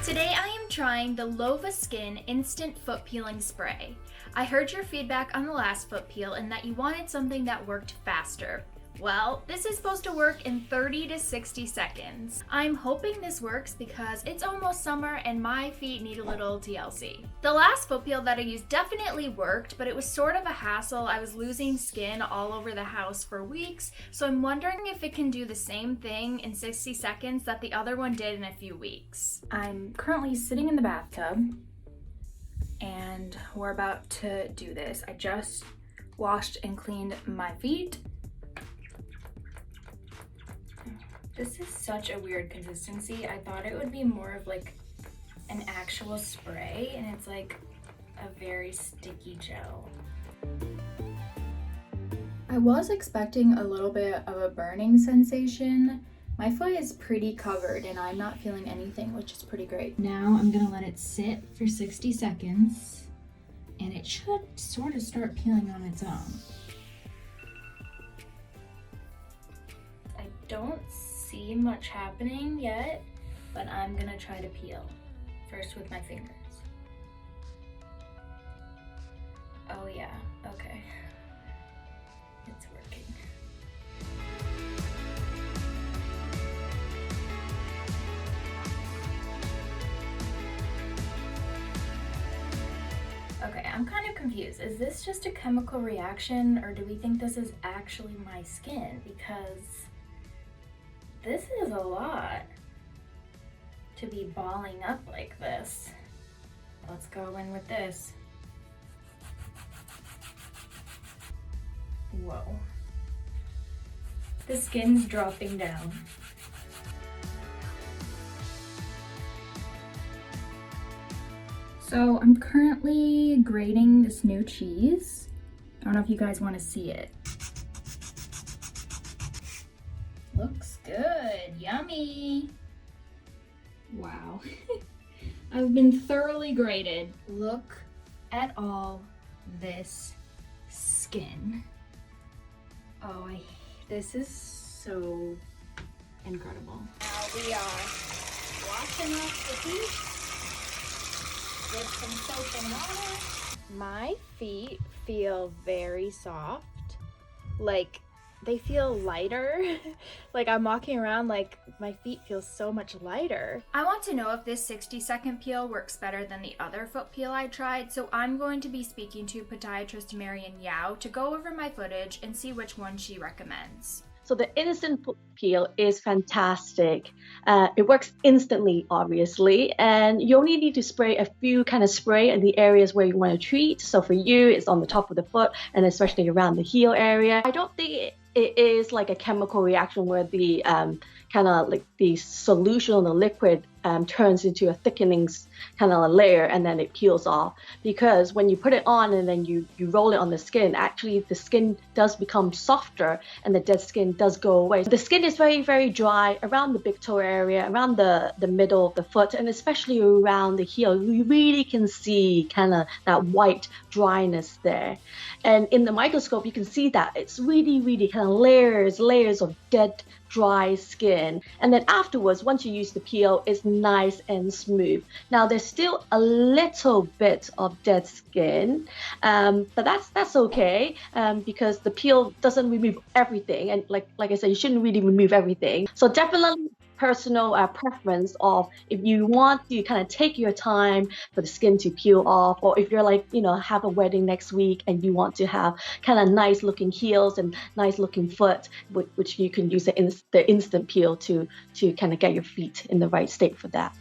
Today I am trying the Lova Skin Instant Foot Peeling Spray. I heard your feedback on the last foot peel and that you wanted something that worked faster. Well, this is supposed to work in 30 to 60 seconds. I'm hoping this works because it's almost summer and my feet need a little TLC. The last foot peel that I used definitely worked, but it was sort of a hassle. I was losing skin all over the house for weeks, so I'm wondering if it can do the same thing in 60 seconds that the other one did in a few weeks. I'm currently sitting in the bathtub and we're about to do this. I just washed and cleaned my feet. This is such a weird consistency. I thought it would be more of like an actual spray, and it's like a very sticky gel. I was expecting a little bit of a burning sensation. My foot is pretty covered and I'm not feeling anything, which is pretty great. Now I'm gonna let it sit for 60 seconds and it should sort of start peeling on its own. I don't see much happening yet, but I'm gonna try to peel. First with my fingers. Oh yeah, okay. It's working. Okay, I'm kind of confused. Is this just a chemical reaction or do we think this is actually my skin? Because this is a lot to be balling up like this. Let's go in with this. Whoa. The skin's dropping down. So I'm currently grating this new cheese. I don't know if you guys want to see it. Looks good, yummy. Wow, I've been thoroughly grated. Look at all this skin. Oh, this is so incredible. Now we are washing off the feet with some soap and water. My feet feel very soft, like they feel lighter. Like I'm walking around like my feet feel so much lighter. I want to know if this 60-second peel works better than the other foot peel I tried, so I'm going to be speaking to podiatrist Marion Yau to go over my footage and see which one she recommends. So the instant foot peel is fantastic. It works instantly, obviously, and you only need to spray a few kind of spray in the areas where you want to treat. So for you, it's on the top of the foot and especially around the heel area. I don't think it is like a chemical reaction where the kind of like the solution or the liquid turns into a thickening kind of layer and then it peels off, because when you put it on and then you roll it on the skin, actually the skin does become softer and the dead skin does go away. The skin is very, very dry around the big toe area, around the middle of the foot, and especially around the heel. You really can see kind of that white dryness there. And in the microscope, you can see that it's really, really kind of layers of dead, dry skin. And then afterwards, once you use the peel, it's nice and smooth. Now there's still a little bit of dead skin, but that's okay, because the peel doesn't remove everything, and like I said, you shouldn't really remove everything. So definitely personal preference of if you want to kind of take your time for the skin to peel off, or if you're like, you know, have a wedding next week and you want to have kind of nice looking heels and nice looking foot, which you can use the instant peel to kind of get your feet in the right state for that.